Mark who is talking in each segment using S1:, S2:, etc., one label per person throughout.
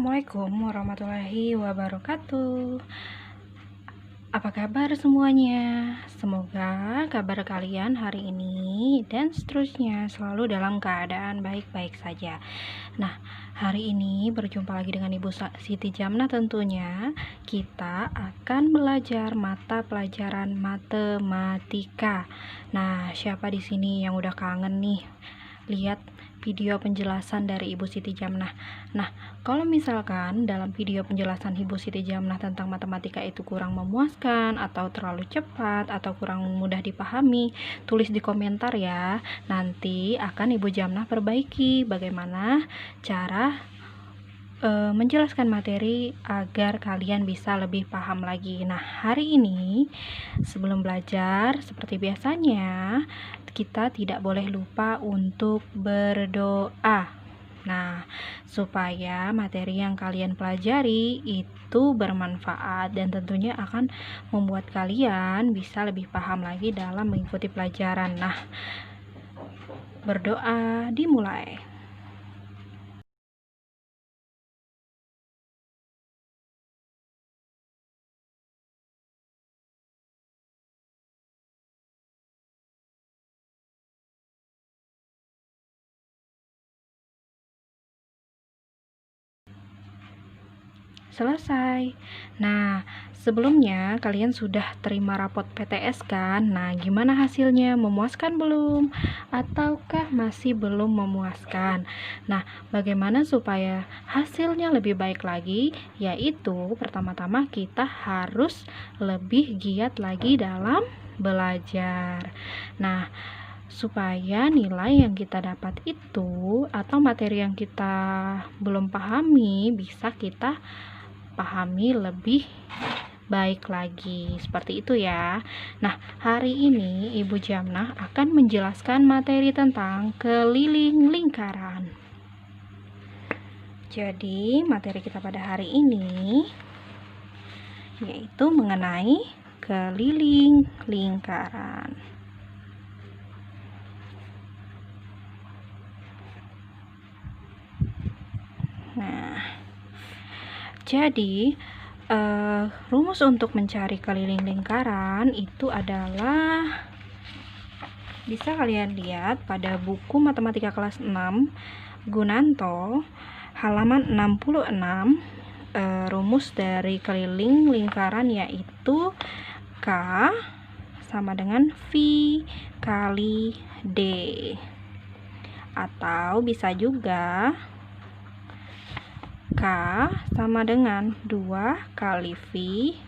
S1: Assalamualaikum warahmatullahi wabarakatuh. Apa kabar semuanya? Semoga kabar kalian hari ini dan seterusnya selalu dalam keadaan baik-baik saja. Nah, hari ini berjumpa lagi dengan Ibu Siti Jamnah tentunya. Kita akan belajar mata pelajaran matematika. Nah, siapa di sini yang udah kangen nih lihat video penjelasan dari Ibu Siti Jamnah? Nah, kalau misalkan dalam video penjelasan Ibu Siti Jamnah tentang matematika itu kurang memuaskan atau terlalu cepat atau kurang mudah dipahami, tulis di komentar ya. Nanti akan Ibu Jamnah perbaiki bagaimana cara menjelaskan materi agar kalian bisa lebih paham lagi. Nah, hari ini sebelum belajar seperti biasanya, kita tidak boleh lupa untuk berdoa. Nah, supaya materi yang kalian pelajari itu bermanfaat dan tentunya akan membuat kalian bisa lebih paham lagi dalam mengikuti pelajaran. Nah, berdoa dimulai. Selesai. Nah, sebelumnya kalian sudah terima rapot PTS kan? Nah, gimana hasilnya? Memuaskan belum? Ataukah masih belum memuaskan? Nah, bagaimana supaya hasilnya lebih baik lagi? Yaitu pertama-tama kita harus lebih giat lagi dalam belajar. Nah, supaya nilai yang kita dapat itu atau materi yang kita belum pahami bisa kita pahami lebih baik lagi, seperti itu ya. Nah, hari ini Ibu Jamnah akan menjelaskan materi tentang keliling lingkaran. Jadi, materi kita pada hari ini yaitu mengenai keliling lingkaran. Nah, jadi rumus untuk mencari keliling lingkaran itu adalah bisa kalian lihat pada buku matematika kelas 6 Gunanto halaman 66. Rumus dari keliling lingkaran yaitu K sama dengan V kali D, atau bisa juga K sama dengan 2 kali V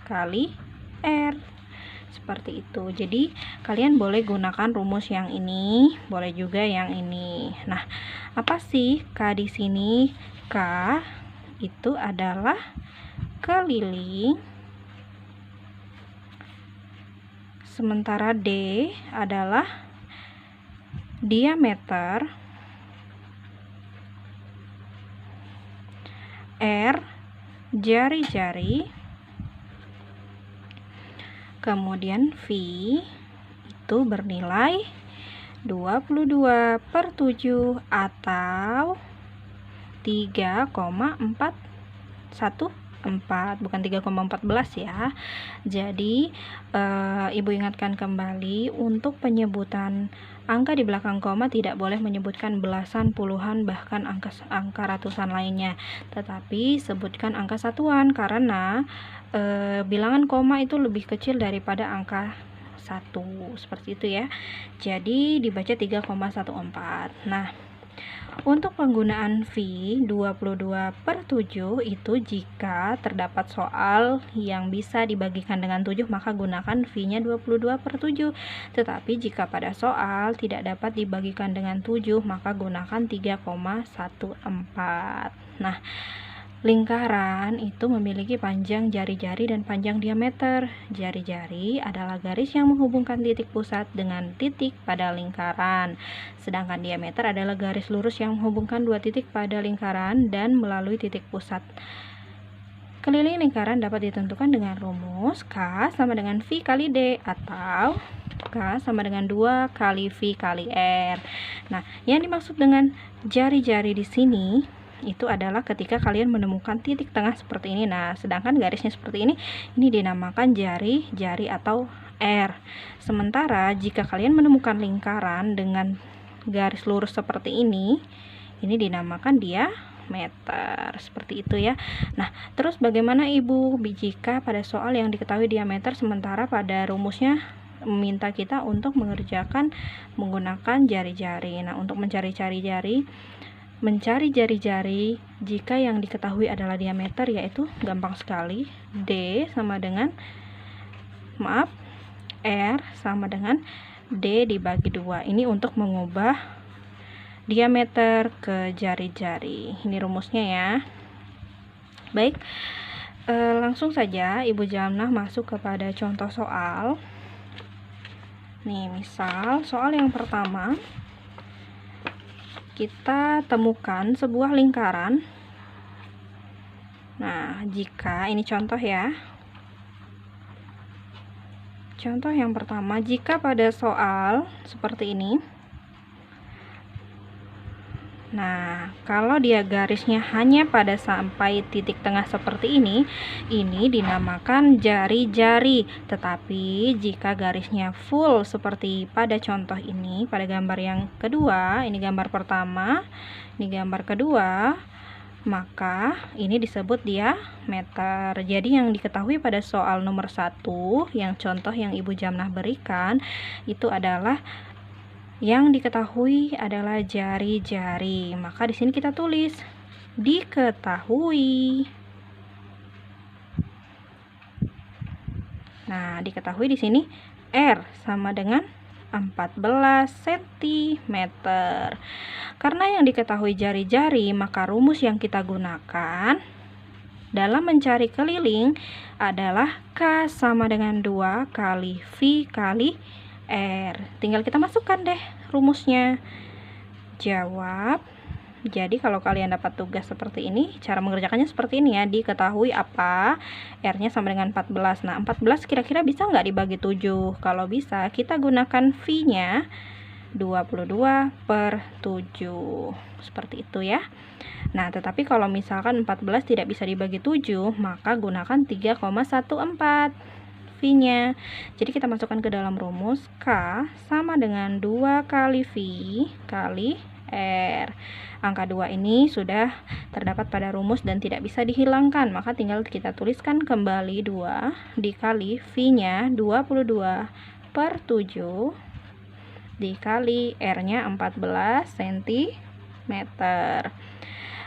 S1: kali R, seperti itu. Jadi kalian boleh gunakan rumus yang ini, boleh juga yang ini. Nah, apa sih K di sini? K itu adalah keliling, sementara D adalah diameter, R jari-jari, kemudian V itu bernilai 22/7 atau 3,414, bukan 3,14 ya. Jadi Ibu ingatkan kembali, untuk penyebutan angka di belakang koma tidak boleh menyebutkan belasan, puluhan, bahkan angka ratusan lainnya, tetapi sebutkan angka satuan karena bilangan koma itu lebih kecil daripada angka 1, seperti itu ya. Jadi dibaca 3,14. Nah, untuk penggunaan V 22/7 itu jika terdapat soal yang bisa dibagikan dengan 7 maka gunakan V-nya 22/7. Tetapi jika pada soal tidak dapat dibagikan dengan 7 maka gunakan 3,14. Nah, lingkaran itu memiliki panjang jari-jari dan panjang diameter. Jari-jari adalah garis yang menghubungkan titik pusat dengan titik pada lingkaran. Sedangkan diameter adalah garis lurus yang menghubungkan dua titik pada lingkaran dan melalui titik pusat. Keliling lingkaran dapat ditentukan dengan rumus K sama dengan V kali D atau K sama dengan 2 kali V kali R. Nah, yang dimaksud dengan jari-jari di sini Itu adalah ketika kalian menemukan titik tengah seperti ini. Nah, sedangkan garisnya seperti ini dinamakan jari-jari atau R. Sementara jika kalian menemukan lingkaran dengan garis lurus seperti ini dinamakan diameter. Seperti itu ya. Nah, terus bagaimana Ibu jika pada soal yang diketahui diameter sementara pada rumusnya meminta kita untuk mengerjakan menggunakan jari-jari. Nah, untuk mencari jari-jari jika yang diketahui adalah diameter, yaitu gampang sekali. D sama dengan R sama dengan D dibagi 2. Ini untuk mengubah diameter ke jari-jari. Ini rumusnya ya. Baik, langsung saja Ibu Jamnah masuk kepada contoh soal. Nih, misal soal yang pertama, kita temukan sebuah lingkaran. Nah, jika ini contoh ya. Contoh yang pertama, jika pada soal seperti ini. Nah, kalau dia garisnya hanya pada sampai titik tengah seperti ini dinamakan jari-jari. Tetapi jika garisnya full seperti pada contoh ini, pada gambar yang kedua, ini gambar pertama, ini gambar kedua, maka ini disebut diameter. Jadi yang diketahui pada soal nomor 1, yang contoh yang Ibu Jamnah berikan, itu adalah yang diketahui adalah jari-jari. Maka di sini kita tulis diketahui. Nah, diketahui di sini R sama dengan 14 cm. Karena yang diketahui jari-jari, maka rumus yang kita gunakan dalam mencari keliling adalah K sama dengan 2 kali V kali R. Tinggal kita masukkan deh rumusnya. Jawab. Jadi kalau kalian dapat tugas seperti ini, cara mengerjakannya seperti ini ya. Diketahui apa? R-nya sama dengan 14. Nah, 14 kira-kira bisa nggak dibagi 7? Kalau bisa, kita gunakan V-nya 22/7. Seperti itu ya. Nah, tetapi kalau misalkan 14 tidak bisa dibagi 7, maka gunakan 3,14 V-nya. Jadi kita masukkan ke dalam rumus K sama dengan 2 kali V kali R. Angka 2 ini sudah terdapat pada rumus dan tidak bisa dihilangkan, maka tinggal kita tuliskan kembali 2 dikali V-nya 22/7 dikali R-nya 14 cm.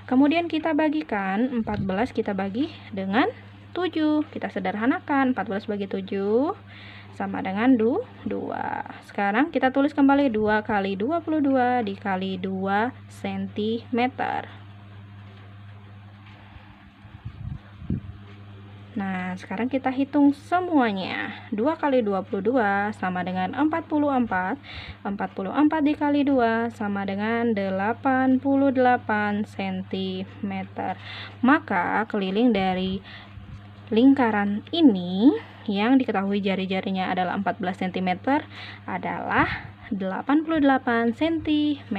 S1: Kemudian kita bagikan 14, kita bagi dengan 7. Kita sederhanakan, 14 bagi 7 sama dengan 2. Sekarang kita tulis kembali 2 kali 22 dikali 2 cm. Nah, sekarang kita hitung semuanya. 2 kali 22 sama dengan 44. 44 dikali 2 sama dengan 88 cm. Maka keliling dari lingkaran ini yang diketahui jari-jarinya adalah 14 cm adalah 88 cm.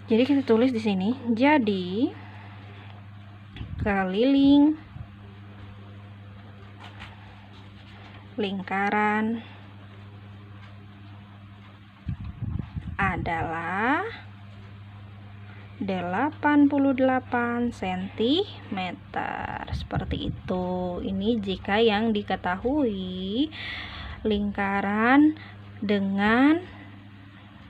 S1: Jadi kita tulis di sini. Jadi keliling lingkaran adalah 88 cm. Seperti itu. Ini jika yang diketahui lingkaran dengan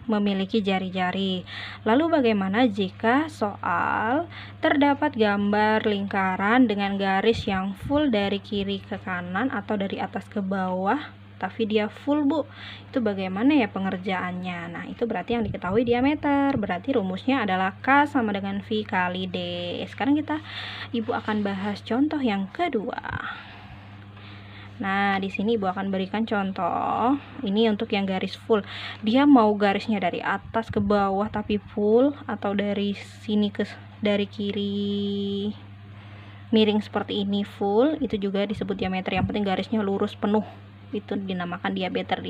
S1: memiliki jari-jari. Lalu bagaimana jika soal terdapat gambar lingkaran dengan garis yang full dari kiri ke kanan atau dari atas ke bawah, tapi dia full, Bu? Itu bagaimana ya pengerjaannya? Nah, itu berarti yang diketahui diameter. Berarti rumusnya adalah K sama dengan V kali D. Sekarang Ibu akan bahas contoh yang kedua. Nah, di sini Ibu akan berikan contoh. Ini untuk yang garis full. Dia mau garisnya dari atas ke bawah tapi full, atau dari sini dari kiri miring seperti ini full, itu juga disebut diameter. Yang penting garisnya lurus penuh. Itu dinamakan diameter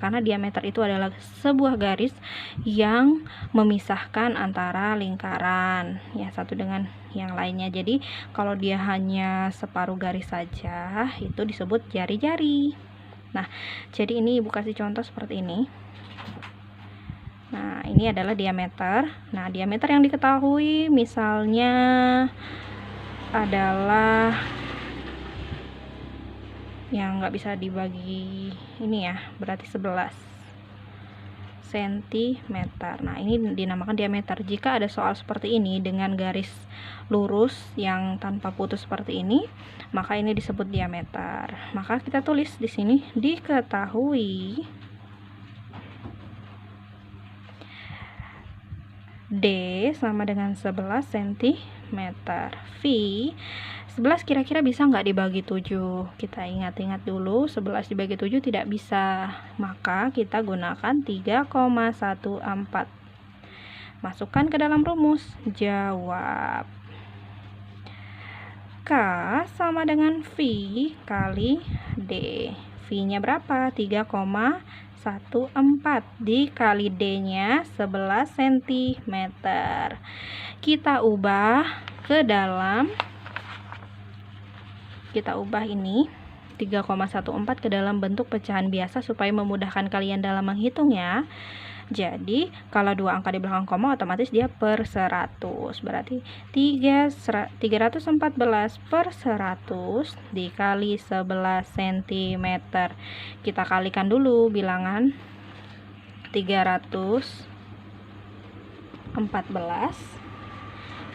S1: karena diameter itu adalah sebuah garis yang memisahkan antara lingkaran ya satu dengan yang lainnya. Jadi kalau dia hanya separuh garis saja itu disebut jari-jari. Nah, jadi ini Ibu kasih contoh seperti ini. Nah, ini adalah diameter. Nah, diameter yang diketahui misalnya adalah yang nggak bisa dibagi ini ya, berarti 11 cm. Nah, ini dinamakan diameter. Jika ada soal seperti ini dengan garis lurus yang tanpa putus seperti ini, maka ini disebut diameter. Maka kita tulis di sini diketahui D sama dengan 11 cm. V 11 kira-kira bisa nggak dibagi 7? Kita ingat-ingat dulu, 11 dibagi 7 tidak bisa. Maka kita gunakan 3,14. Masukkan ke dalam rumus. Jawab. K sama dengan V kali D. V-nya berapa? 3,14 dikali D-nya 11 cm. Kita ubah ini 3,14 ke dalam bentuk pecahan biasa supaya memudahkan kalian dalam menghitung ya. Jadi kalau dua angka di belakang koma otomatis dia per 100. Berarti 314 per 100 dikali 11 cm. Kita kalikan dulu bilangan 314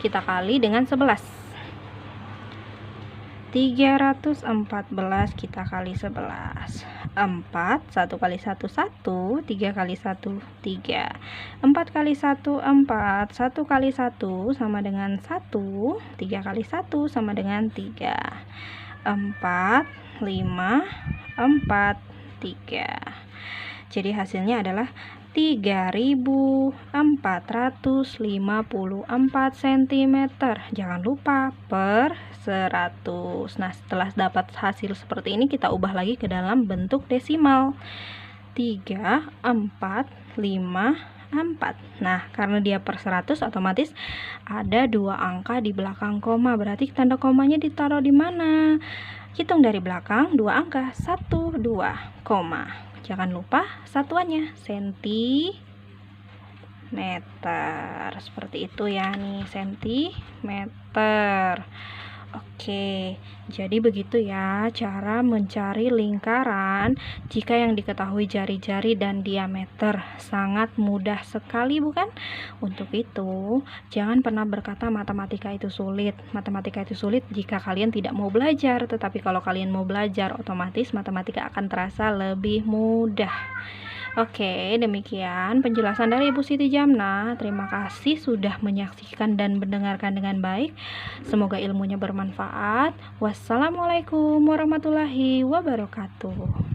S1: kita kali dengan 11. 314 kita kali 11. 4, 1 kali 1 1, 3 kali 1 3. 4 kali 1 4, 1 kali 1 sama dengan 1, 3 kali 1 sama dengan 3. 4 5 4 3. Jadi hasilnya adalah 3.454 cm. Jangan lupa per 100. Nah, setelah dapat hasil seperti ini kita ubah lagi ke dalam bentuk desimal. 3, 4, 5, 4. Nah, karena dia per 100 otomatis ada dua angka di belakang koma. Berarti tanda komanya ditaruh di mana? Hitung dari belakang dua angka, 1, 2, koma. Jangan lupa satuannya sentimeter. Seperti itu ya nih, sentimeter. Oke, jadi begitu ya cara mencari lingkaran jika yang diketahui jari-jari dan diameter. Sangat mudah sekali bukan? Untuk itu, jangan pernah berkata matematika itu sulit. Matematika itu sulit jika kalian tidak mau belajar, tetapi kalau kalian mau belajar, otomatis matematika akan terasa lebih mudah. Oke, demikian penjelasan dari Ibu Siti Jamnah. Terima kasih sudah menyaksikan dan mendengarkan dengan baik. Semoga ilmunya bermanfaat. Wassalamualaikum warahmatullahi wabarakatuh.